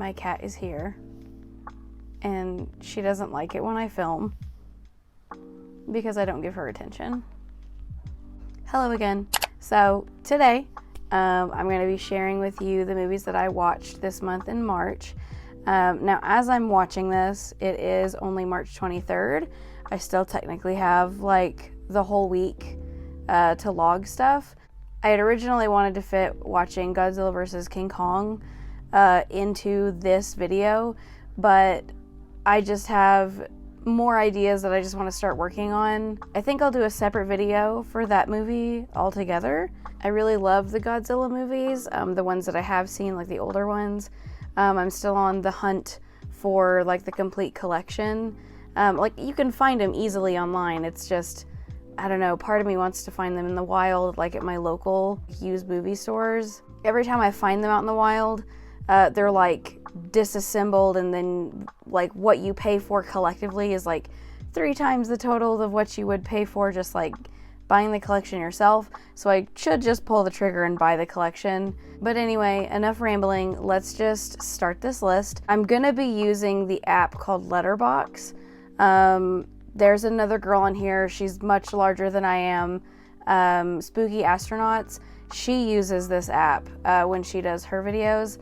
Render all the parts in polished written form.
my cat is here, and she doesn't like it when I film because I don't give her attention. Hello again. So today, I'm going to be sharing with you the movies that I watched this month in March. Now, as I'm watching this, it is only March 23rd. I still technically have like the whole week to log stuff. I had originally wanted to fit watching Godzilla vs. King Kong into this video, but I just have more ideas that I just want to start working on. I think I'll do a separate video for that movie altogether. I really love the Godzilla movies, the ones that I have seen, like the older ones. I'm still on the hunt for like the complete collection. Like you can find them easily online. It's just, I don't know, part of me wants to find them in the wild, like at my local used movie stores. Every time I find them out in the wild, they're like disassembled, and then like what you pay for collectively is like 3 times the total of what you would pay for just like buying the collection yourself. So I should just pull the trigger and buy the collection. But anyway, enough rambling. Let's just start this list. I'm gonna be using the app called Letterboxd. There's another girl on here. She's much larger than I am. Spooky Astronauts. She uses this app when she does her videos.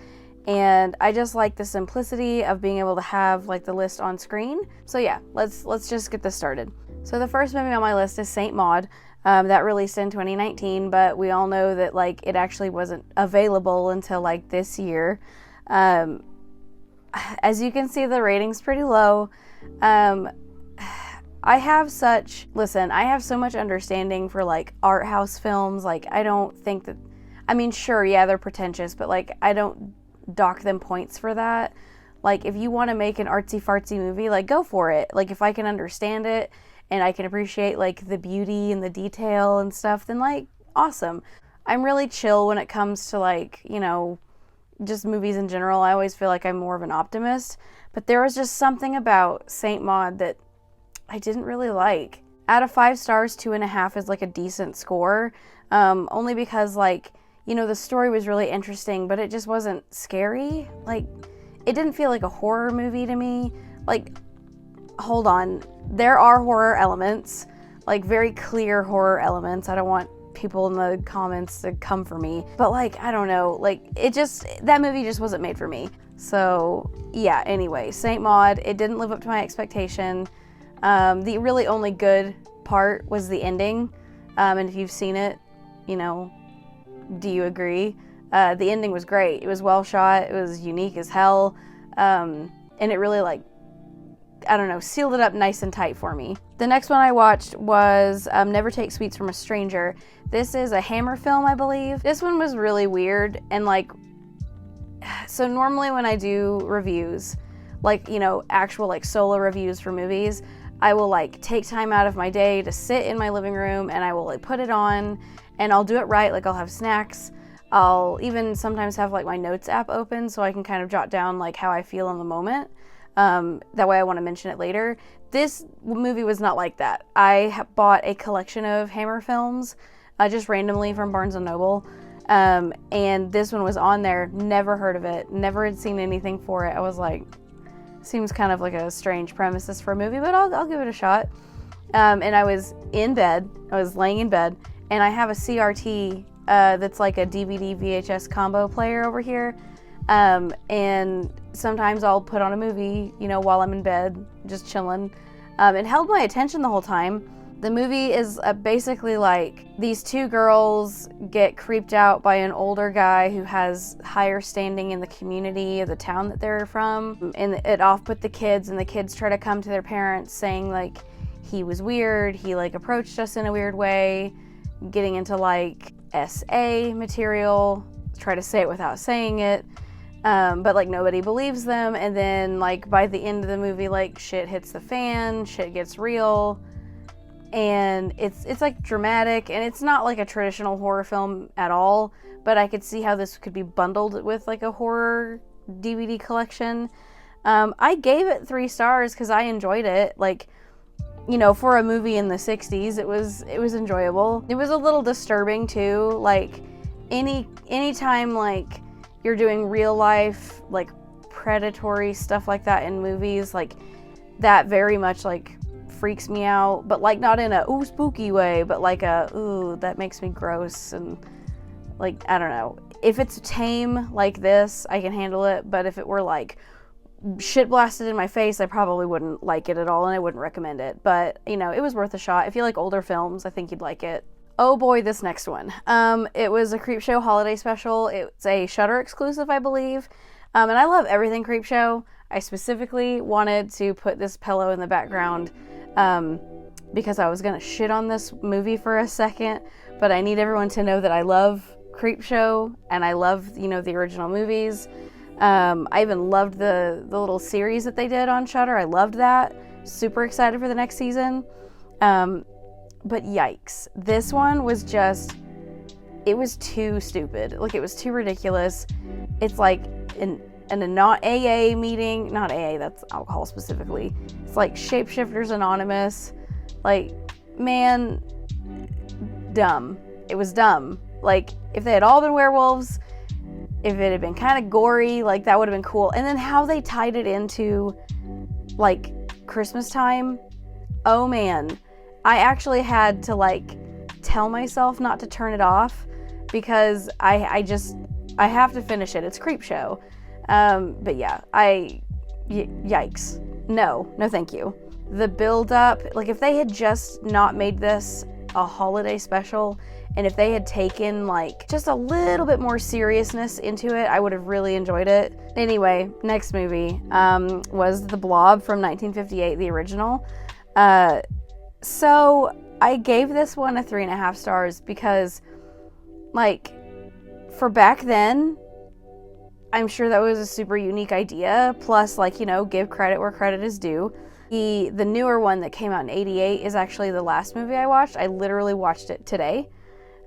And I just like the simplicity of being able to have like the list on screen. So yeah, let's just get this started. So the first movie on my list is Saint Maud. That released in 2019, but we all know that like it actually wasn't available until like this year. As you can see, the rating's pretty low. I have so much understanding for like art house films. Like I don't think that, I mean, sure, yeah, they're pretentious, but like I don't dock them points for that. Like if you want to make an artsy fartsy movie, like go for it. Like if I can understand it and I can appreciate like the beauty and the detail and stuff, then like awesome. I'm really chill when it comes to like, you know, just movies in general. I always feel like I'm more of an optimist, but there was just something about Saint Maud that I didn't really like. Out of 5 stars, 2.5 is like a decent score. Only because like, you know, the story was really interesting, but it just wasn't scary. Like, it didn't feel like a horror movie to me. Like, hold on. There are horror elements, like very clear horror elements. I don't want people in the comments to come for me. But like, I don't know, like that movie just wasn't made for me. So yeah, anyway, Saint Maud, it didn't live up to my expectation. The really only good part was the ending. And if you've seen it, you know, do you agree? The ending was great. It was well shot. It was unique as hell. And it really like, I don't know, sealed it up nice and tight for me. The next one I watched was Never Take Sweets from a Stranger. This is a Hammer film, I believe. This one was really weird, and like, so normally when I do reviews, like, you know, actual like solo reviews for movies, I will like take time out of my day to sit in my living room and I will like put it on and I'll do it right. Like I'll have snacks. I'll even sometimes have like my notes app open so I can kind of jot down like how I feel in the moment. That way I want to mention it later. This movie was not like that. I bought a collection of Hammer films just randomly from Barnes & Noble. And this one was on there. Never heard of it. Never had seen anything for it. I was like, seems kind of like a strange premises for a movie, but I'll give it a shot. And I was in bed. I was laying in bed. And I have a CRT that's like a DVD VHS combo player over here. And sometimes I'll put on a movie, you know, while I'm in bed, just chilling. It held my attention the whole time. The movie is basically like these 2 girls get creeped out by an older guy who has higher standing in the community of the town that they're from. And it off-put the kids, and the kids try to come to their parents saying like he was weird, he like approached us in a weird way, getting into like SA material, try to say it without saying it. But like nobody believes them, and then like by the end of the movie, like shit hits the fan, shit gets real, and it's like dramatic, and it's not like a traditional horror film at all, but I could see how this could be bundled with like a horror DVD collection. I gave it 3 stars because I enjoyed it. Like, you know, for a movie in the 60s, it was enjoyable. It was a little disturbing too. Like anytime like you're doing real life, like predatory stuff like that in movies, like that very much like freaks me out, but like not in a ooh spooky way, but like a ooh that makes me gross, and like I don't know. If it's tame like this, I can handle it, but if it were like shit blasted in my face, I probably wouldn't like it at all, and I wouldn't recommend it. But you know, it was worth a shot. If you like older films, I think you'd like it. Oh boy, this next one. It was a Creepshow holiday special. It's a Shudder exclusive, I believe. And I love everything Creepshow. I specifically wanted to put this pillow in the background because I was gonna shit on this movie for a second, but I need everyone to know that I love Creepshow and I love, you know, the original movies. I even loved the little series that they did on Shudder. I loved that. Super excited for the next season. But yikes. This one was just, it was too stupid. Like, it was too ridiculous. It's like in a not AA meeting, not AA, that's alcohol specifically. It's like Shapeshifters Anonymous. Like, man, dumb. It was dumb. Like, if they had all been werewolves, if it had been kind of gory, like, that would have been cool. And then how they tied it into, like, Christmas time, oh man. I actually had to, like, tell myself not to turn it off because I have to finish it. It's Creepshow. But yeah, yikes. No thank you. The build up, like, if they had just not made this a holiday special, and if they had taken, like, just a little bit more seriousness into it, I would have really enjoyed it. Anyway, next movie was The Blob from 1958, the original. So I gave this one a 3.5 stars because, like, for back then, I'm sure that was a super unique idea. Plus, like, you know, give credit where credit is due. The newer one that came out in 88 is actually the last movie I watched. I literally watched it today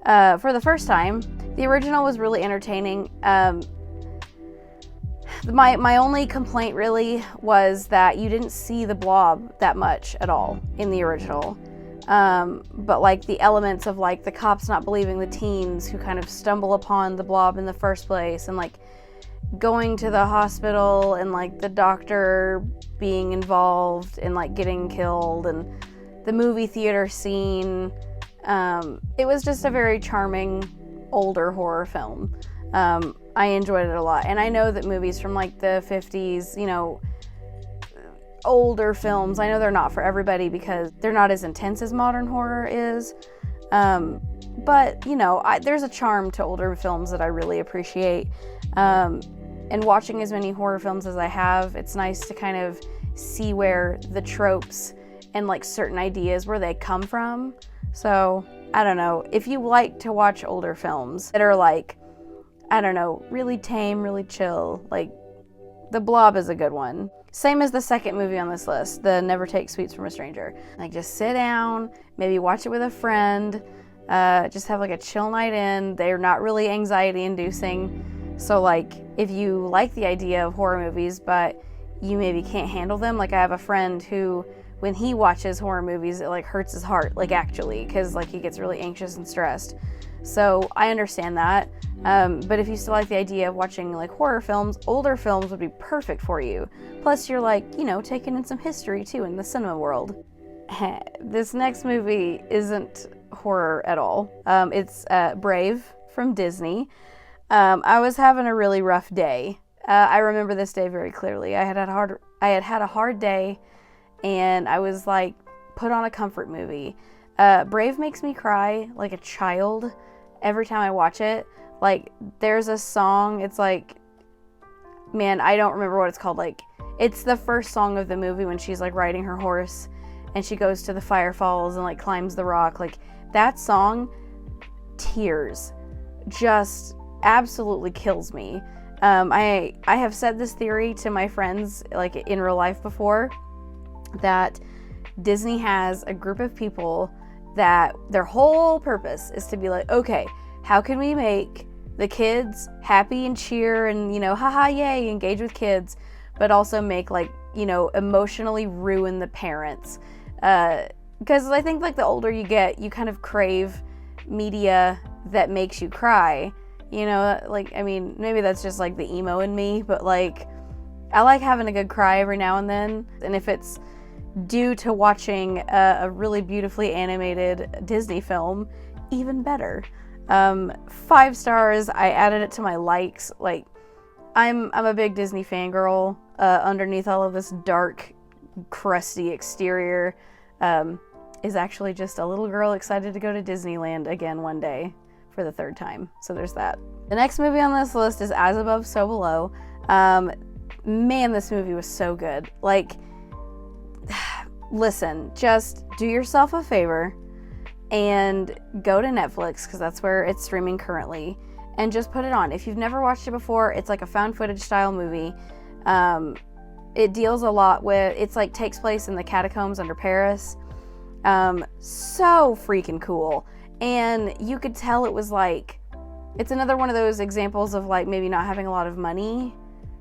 for the first time. The original was really entertaining. My only complaint really was that you didn't see the blob that much at all in the original. But like the elements of like the cops not believing the teens who kind of stumble upon the blob in the first place, and like going to the hospital and like the doctor being involved and like getting killed, and the movie theater scene. It was just a very charming older horror film. I enjoyed it a lot. And I know that movies from like the 50s, you know, older films, I know they're not for everybody because they're not as intense as modern horror is. But, you know, there's a charm to older films that I really appreciate. And watching as many horror films as I have, it's nice to kind of see where the tropes and like certain ideas, where they come from. So, I don't know, if you like to watch older films that are like, I don't know, really tame, really chill, like The Blob is a good one. Same as the second movie on this list, the Never Take Sweets from a Stranger. Like, just sit down, maybe watch it with a friend, just have like a chill night in. They're not really anxiety inducing. So like, if you like the idea of horror movies, but you maybe can't handle them, like I have a friend who, when he watches horror movies, it like hurts his heart, like actually, because like he gets really anxious and stressed. So I understand that. But if you still like the idea of watching like horror films, older films would be perfect for you. Plus you're like, you know, taking in some history too in the cinema world. This next movie isn't horror at all. It's Brave from Disney. I was having a really rough day. I remember this day very clearly. I had had a hard day, and I was like put on a comfort movie. Brave makes me cry like a child every time I watch it. Like, there's a song, it's like, man, I don't remember what it's called. Like, it's the first song of the movie when she's like riding her horse and she goes to the fire falls and like climbs the rock. Like, that song, tears, just absolutely kills me. I have said this theory to my friends like in real life before, that Disney has a group of people that their whole purpose is to be like, okay, how can we make the kids happy and cheer and, you know, haha, yay, engage with kids, but also make like, you know, emotionally ruin the parents. Because I think like the older you get, you kind of crave media that makes you cry. You know, like, I mean, maybe that's just like the emo in me, but like, I like having a good cry every now and then, and if it's due to watching a really beautifully animated Disney film, even better. 5 stars. I added it to my likes. Like, I'm a big Disney fangirl. Underneath all of this dark, crusty exterior is actually just a little girl excited to go to Disneyland again one day for the 3rd time. So there's that. The next movie on this list is As Above, So Below. Man, this movie was so good. Like, listen, just do yourself a favor and go to Netflix, because that's where it's streaming currently, and just put it on. If you've never watched it before, it's like a found footage style movie. It deals a lot with, it's like takes place in the catacombs under Paris. So freaking cool. And you could tell it was like, it's another one of those examples of like maybe not having a lot of money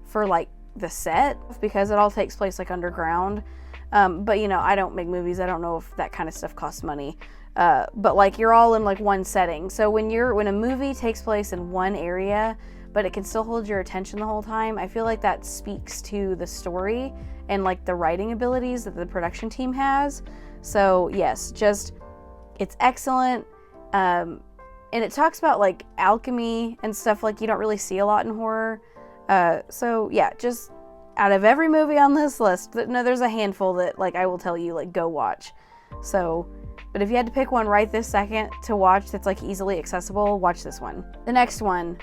for like the set, because it all takes place like underground. But you know, I don't make movies. I don't know if that kind of stuff costs money. But like you're all in like one setting. So when a movie takes place in one area, but it can still hold your attention the whole time, I feel like that speaks to the story and like the writing abilities that the production team has. So yes, just, it's excellent. And it talks about like alchemy and stuff like you don't really see a lot in horror. So yeah, just out of every movie on this list, no, there's a handful that like I will tell you like go watch. So, but if you had to pick one right this second to watch that's like easily accessible, watch this one. The next one,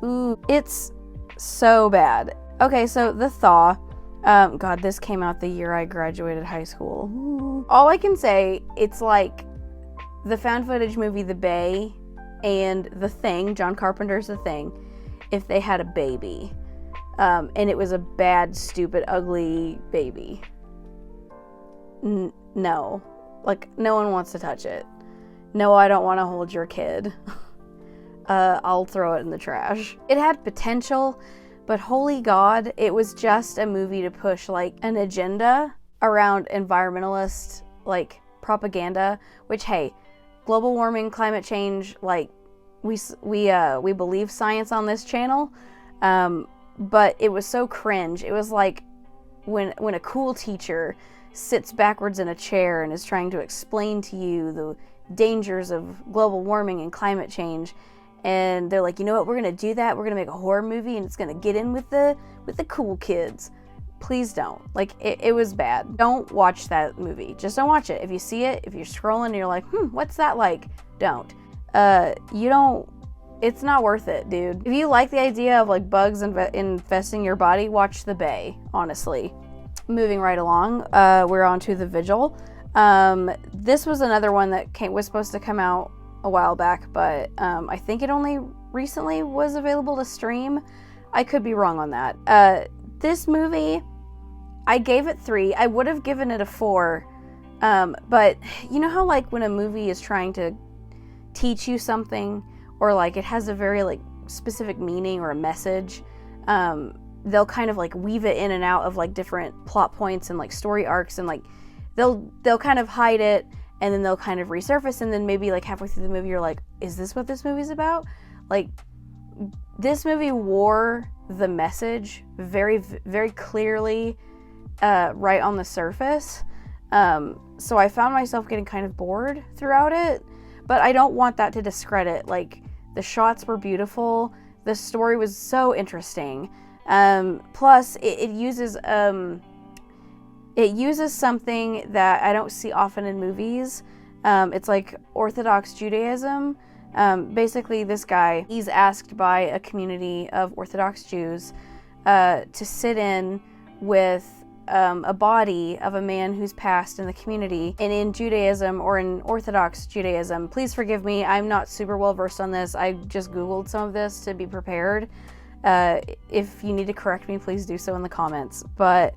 ooh, it's so bad. Okay, so the Thaw. God, this came out the year I graduated high school. Ooh. All I can say, it's like the found footage movie The Bay and The Thing, John Carpenter's The Thing, if they had a baby. And it was a bad, stupid, ugly baby. No. Like, no one wants to touch it. No, I don't want to hold your kid. I'll throw it in the trash. It had potential, but holy God, it was just a movie to push, like, an agenda around environmentalist, like, propaganda, which, hey, global warming, climate change, like, we believe science on this channel, but it was so cringe. It was like when a cool teacher sits backwards in a chair and is trying to explain to you the dangers of global warming and climate change, and they're like, you know what, we're gonna do that, we're gonna make a horror movie and it's gonna get in with the cool kids. Please don't. Like, it was bad. Don't watch that movie. Just don't watch it. If you see it, if you're scrolling and you're like, what's that like? Don't. It's not worth it, dude. If you like the idea of like bugs infesting your body, watch The Bay, honestly. Moving right along, we're on to The Vigil. This was another one that was supposed to come out a while back, but I think it only recently was available to stream. I could be wrong on that. This movie, I gave it 3. I would have given it a 4, but you know how like when a movie is trying to teach you something, or like it has a very like specific meaning or a message, they'll kind of like weave it in and out of like different plot points and like story arcs, and like they'll kind of hide it and then they'll kind of resurface, and then maybe like halfway through the movie you're like, is this what this movie's about? Like, this movie wore the message very, very clearly right on the surface. So I found myself getting kind of bored throughout it, but I don't want that to discredit, like, the shots were beautiful, the story was so interesting. Plus it uses something that I don't see often in movies. It's like Orthodox Judaism. Basically this guy, he's asked by a community of Orthodox Jews to sit in with a body of a man who's passed in the community. And in Judaism, or in Orthodox Judaism, please forgive me, I'm not super well versed on this, I just Googled some of this to be prepared. If you need to correct me, please do so in the comments. But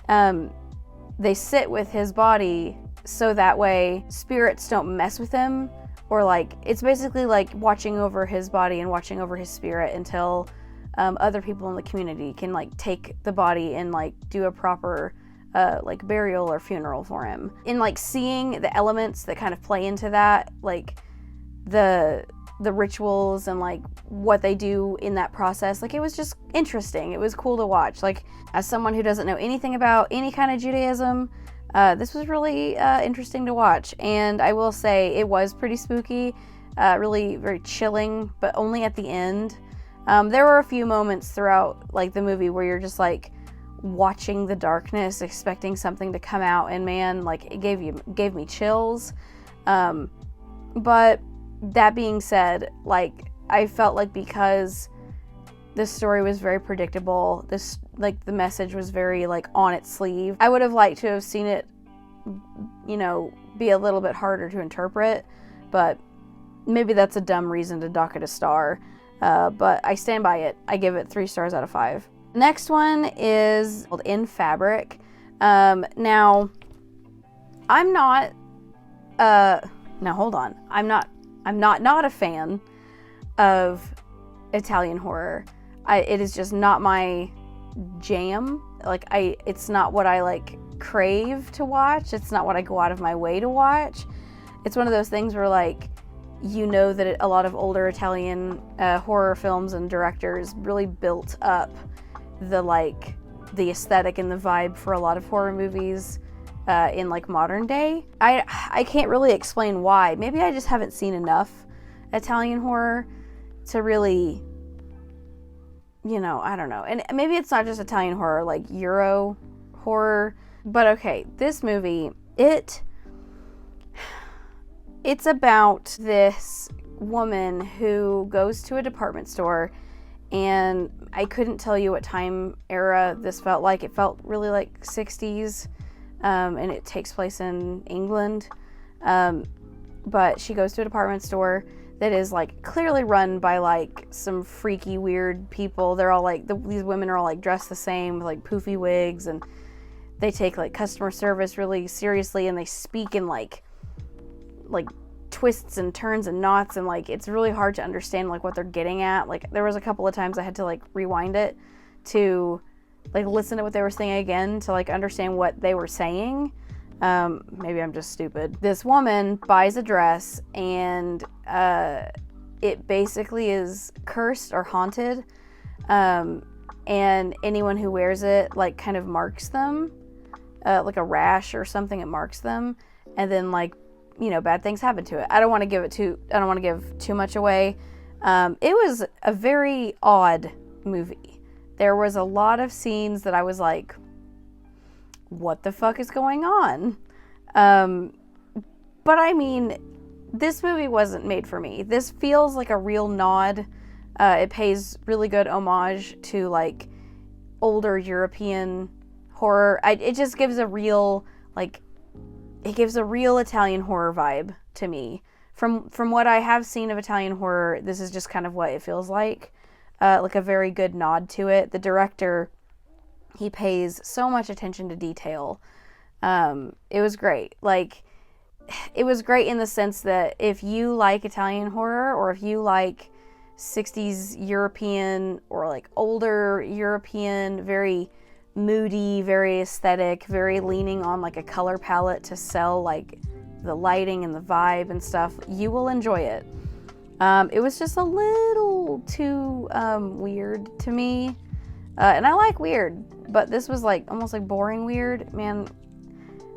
they sit with his body so that way spirits don't mess with him, or like, it's basically like watching over his body and watching over his spirit until other people in the community can like take the body and like do a proper like burial or funeral for him. In like seeing the elements that kind of play into that, like the the rituals and like what they do in that process. Like, it was just interesting. It was cool to watch. Like, as someone who doesn't know anything about any kind of Judaism, this was really interesting to watch. And I will say it was pretty spooky, really very chilling, but only at the end. There were a few moments throughout like the movie where you're just like watching the darkness, expecting something to come out, and man, like it gave me chills. But that being said, like I felt like because the story was very predictable, this like the message was very like on its sleeve, I would have liked to have seen it, you know, be a little bit harder to interpret, but maybe that's a dumb reason to dock it a star. But I stand by it. I give it 3 stars out of 5. Next one is called In Fabric. Now, I'm not, now hold on. I'm not a fan of Italian horror. It is just not my jam. Like, it's not what I like crave to watch. It's not what I go out of my way to watch. It's one of those things where like, you know that a lot of older Italian horror films and directors really built up the aesthetic and the vibe for a lot of horror movies in like modern day. I can't really explain why. Maybe I just haven't seen enough Italian horror to really, you know, I don't know. And maybe it's not just Italian horror, like Euro horror. But okay, this movie, it's about this woman who goes to a department store, and I couldn't tell you what time era this felt like. It felt really like 60s, and it takes place in England. But she goes to a department store that is like clearly run by like some freaky, weird people. They're all like, these women are all like dressed the same with like poofy wigs, and they take like customer service really seriously, and they speak in like twists and turns and knots, and like it's really hard to understand like what they're getting at. Like, there was a couple of times I had to like rewind it to like listen to what they were saying again to like understand what they were saying. Maybe I'm just stupid. This woman buys a dress, and it basically is cursed or haunted, and anyone who wears it like kind of marks them, like a rash or something. It marks them, and then like, you know, bad things happen to it. I don't want to give too much away. It was a very odd movie. There was a lot of scenes that I was like, what the fuck is going on? But I mean, this movie wasn't made for me. This feels like a real nod. It pays really good homage to like older European horror. It just gives a real Italian horror vibe to me. From what I have seen of Italian horror, this is just kind of what it feels like a very good nod to it. The director, he pays so much attention to detail. It was great. Like, it was great in the sense that if you like Italian horror, or if you like 60s European or like older European, very moody, very aesthetic, very leaning on like a color palette to sell like the lighting and the vibe and stuff, you will enjoy it. It was just a little too weird to me, and I like weird, but this was like almost like boring weird. Man,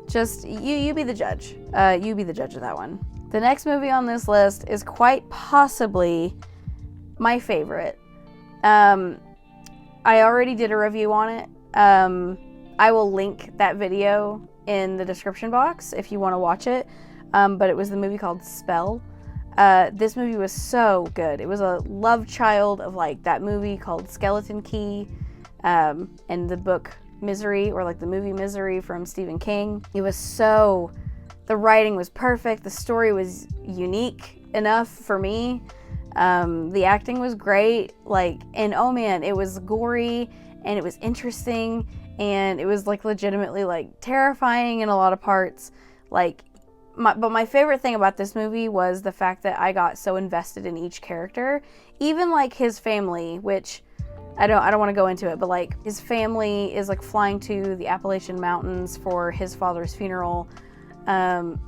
just you be the judge. You be the judge of that one. The next movie on this list is quite possibly my favorite. I already did a review on it. I will link that video in the description box if you want to watch it. But it was the movie called Spell. This movie was so good. It was a love child of like that movie called Skeleton Key, and the book Misery, or like the movie Misery from Stephen King. The writing was perfect. The story was unique enough for me. The acting was great. And oh man, it was gory, and it was interesting, and it was like legitimately like terrifying in a lot of parts. But my favorite thing about this movie was the fact that I got so invested in each character, even like his family, which I don't want to go into it, but like his family is like flying to the Appalachian Mountains for his father's funeral, and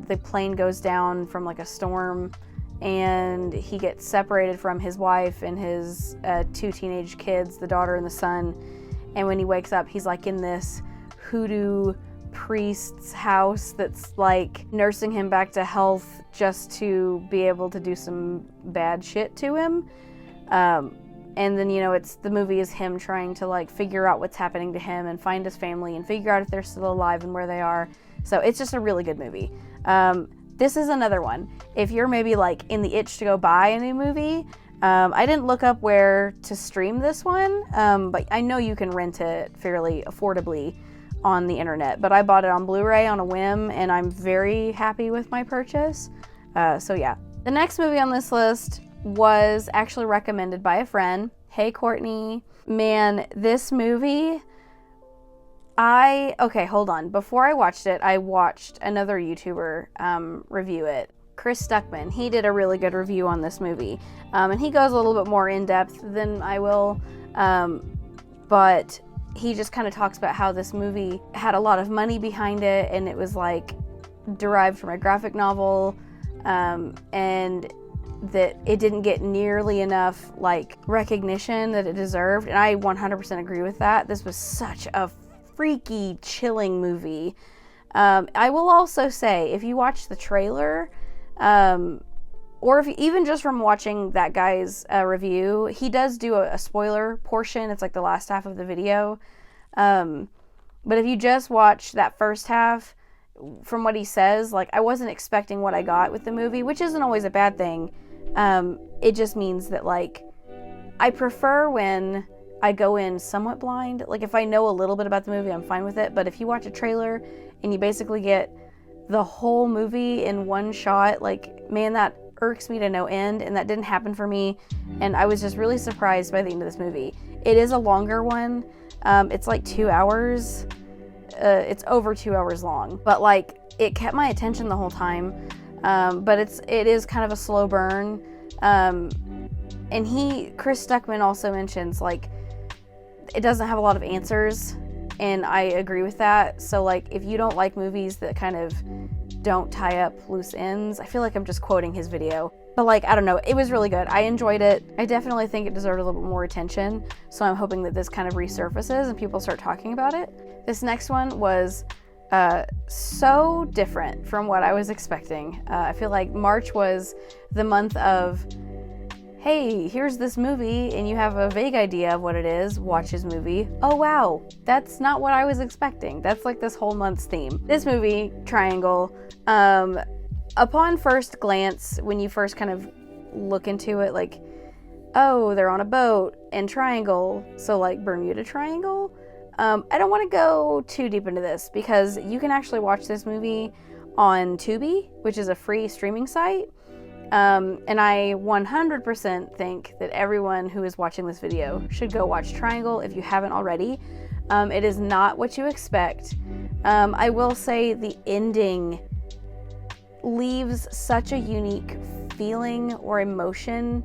the plane goes down from like a storm, and he gets separated from his wife and his 2 teenage kids, the daughter and the son. And when he wakes up, he's like in this hoodoo priest's house that's like nursing him back to health just to be able to do some bad shit to him. And then, the movie is him trying to like figure out what's happening to him and find his family and figure out if they're still alive and where they are. So it's just a really good movie. This is another one. If you're maybe like in the itch to go buy a new movie, I didn't look up where to stream this one, but I know you can rent it fairly affordably on the internet. But I bought it on Blu-ray on a whim, and I'm very happy with my purchase. So yeah. The next movie on this list was actually recommended by a friend. Hey, Courtney. Man, this movie, okay, hold on. Before I watched it, I watched another YouTuber review it. Chris Stuckman. He did a really good review on this movie. And he goes a little bit more in depth than I will. But he just kind of talks about how this movie had a lot of money behind it, and it was like derived from a graphic novel, and that it didn't get nearly enough like recognition that it deserved. And I 100% agree with that. This was such a freaky, chilling movie. I will also say, if you watch the trailer, or if you, even just from watching that guy's review, he does do a spoiler portion. It's like the last half of the video. But if you just watch that first half, from what he says, like, I wasn't expecting what I got with the movie, which isn't always a bad thing. It just means that, like, I prefer when I go in somewhat blind. Like, if I know a little bit about the movie, I'm fine with it. But if you watch a trailer and you basically get the whole movie in one shot, like, man, that irks me to no end, and that didn't happen for me. And I was just really surprised by the end of this movie. It is a longer one. It's like 2 hours. It's over 2 hours long, but like, it kept my attention the whole time. But it is kind of a slow burn. And Chris Stuckman also mentions, like, it doesn't have a lot of answers, and I agree with that. So, like, if you don't like movies that kind of don't tie up loose ends, I feel like I'm just quoting his video. But, like, I don't know, it was really good. I enjoyed it. I definitely think it deserved a little bit more attention, so I'm hoping that this kind of resurfaces and people start talking about it. This next one was so different from what I was expecting. I feel like March was the month of, hey, here's this movie, and you have a vague idea of what it is, watch his movie. Oh wow, that's not what I was expecting. That's like this whole month's theme. This movie, Triangle, upon first glance, when you first kind of look into it, like, oh, they're on a boat, and triangle, so like Bermuda Triangle? I don't want to go too deep into this, because you can actually watch this movie on Tubi, which is a free streaming site. And I 100% think that everyone who is watching this video should go watch Triangle if you haven't already. It is not what you expect. I will say the ending leaves such a unique feeling or emotion,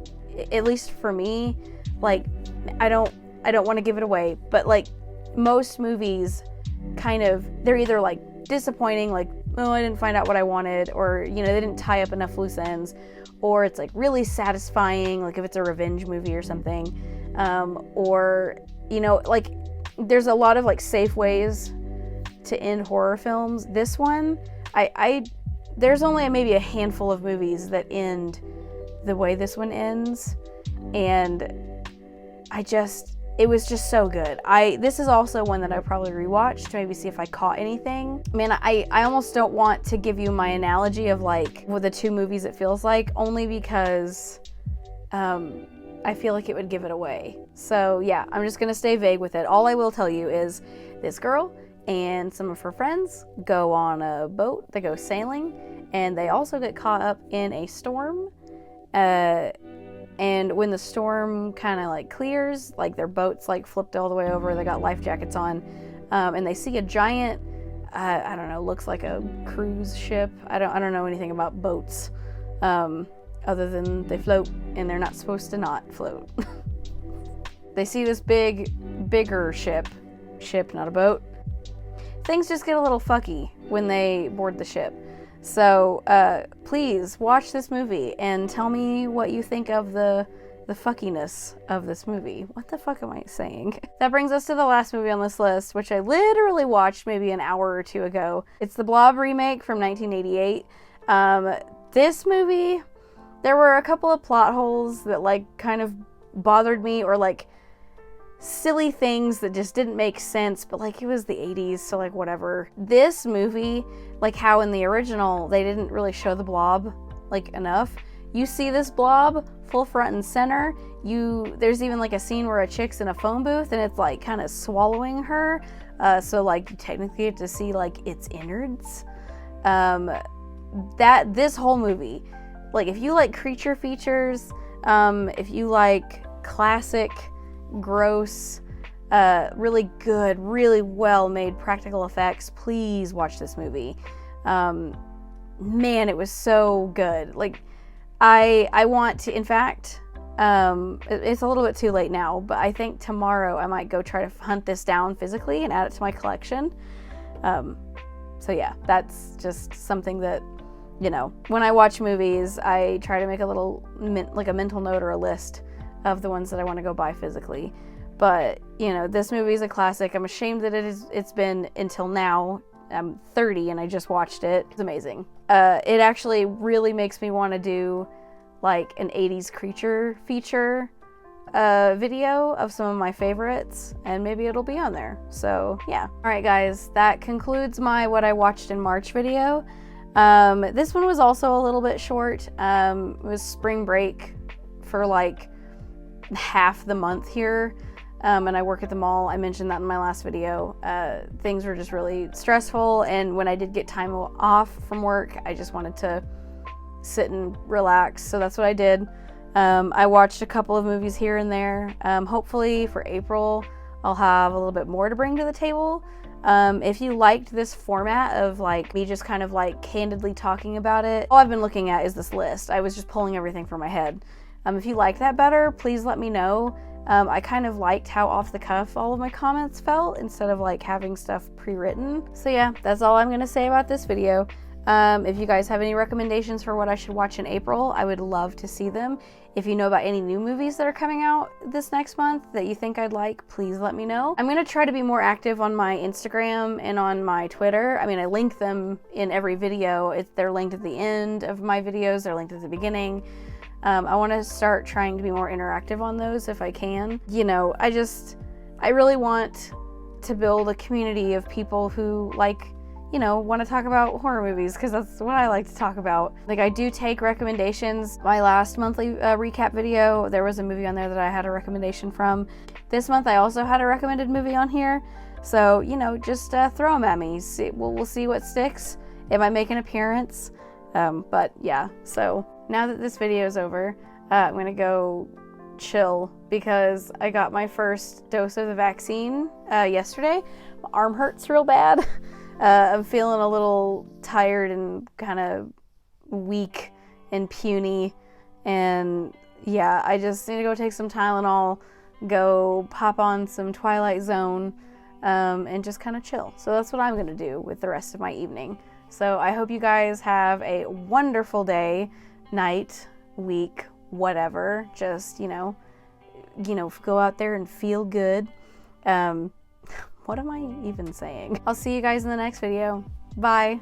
at least for me. Like, I don't want to give it away, but like most movies kind of, they're either like disappointing, like, oh, I didn't find out what I wanted, or, you know, they didn't tie up enough loose ends, or it's like really satisfying, like if it's a revenge movie or something, or, you know, like there's a lot of like safe ways to end horror films. This one, there's only maybe a handful of movies that end the way this one ends, and it was just so good. This is also one that I probably rewatched to maybe see if I caught anything. Man, I almost don't want to give you my analogy of like with the two movies it feels like, only because I feel like it would give it away. So yeah, I'm just gonna stay vague with it. All I will tell you is this girl and some of her friends go on a boat, they go sailing, and they also get caught up in a storm. And when the storm kind of like clears, like their boat's like flipped all the way over, they got life jackets on, and they see a giant, I don't know, looks like a cruise ship. I don't know anything about boats, other than they float, and they're not supposed to not float. They see this bigger ship, not a boat. Things just get a little fucky when they board the ship. So please watch this movie and tell me what you think of the fuckiness of this movie. What the fuck am I saying? That brings us to the last movie on this list, which I literally watched maybe an hour or two ago. It's the Blob Remake from 1988. This movie, there were a couple of plot holes that like kind of bothered me, or like silly things that just didn't make sense, but like it was the 80s, so like whatever. This movie, like how in the original they didn't really show the blob like enough. You see this blob full front and center. There's even like a scene where a chick's in a phone booth and it's like kind of swallowing her. So like you technically get to see like its innards. This whole movie, like if you like creature features, if you like classic, gross, really good, really well made practical effects, please watch this movie. Man, it was so good. Like I want to, in fact, it's a little bit too late now, but I think tomorrow I might go try to hunt this down physically and add it to my collection. So yeah, that's just something that, you know, when I watch movies, I try to make a little, like a mental note or a list of the ones that I want to go buy physically. But, you know, this movie is a classic. I'm ashamed that it's been until now. I'm 30 and I just watched it. It's amazing. It actually really makes me want to do like an 80s creature feature video of some of my favorites, and maybe it'll be on there. So yeah. Alright guys, that concludes my what I watched in March video. This one was also a little bit short. It was spring break for like half the month here. And I work at the mall. I mentioned that in my last video. Things were just really stressful, and when I did get time off from work, I just wanted to sit and relax, so that's what I did. I watched a couple of movies here and there. Hopefully for April, I'll have a little bit more to bring to the table. If you liked this format of like me just kind of like candidly talking about it, all I've been looking at is this list. I was just pulling everything from my head. If you like that better, please let me know. I kind of liked how off the cuff all of my comments felt instead of like having stuff pre-written. So yeah, that's all I'm gonna say about this video. If you guys have any recommendations for what I should watch in April, I would love to see them. If you know about any new movies that are coming out this next month that you think I'd like, please let me know. I'm gonna try to be more active on my Instagram and on my Twitter. I mean, I link them in every video. They're linked at the end of my videos, they're linked at the beginning. I want to start trying to be more interactive on those if I can. You know, I really want to build a community of people who like, you know, want to talk about horror movies, because that's what I like to talk about. Like, I do take recommendations. My last monthly recap video, there was a movie on there that I had a recommendation from. This month I also had a recommended movie on here. So, you know, just throw them at me. We'll see what sticks. It might make an appearance. But yeah, so now that this video is over, I'm gonna go chill because I got my first dose of the vaccine yesterday. My arm hurts real bad. I'm feeling a little tired and kind of weak and puny, and yeah, I just need to go take some Tylenol, go pop on some Twilight Zone, and just kind of chill. So that's what I'm gonna do with the rest of my evening. So I hope you guys have a wonderful day, night, week, whatever. Just, you know, go out there and feel good. What am I even saying? I'll see you guys in the next video. Bye.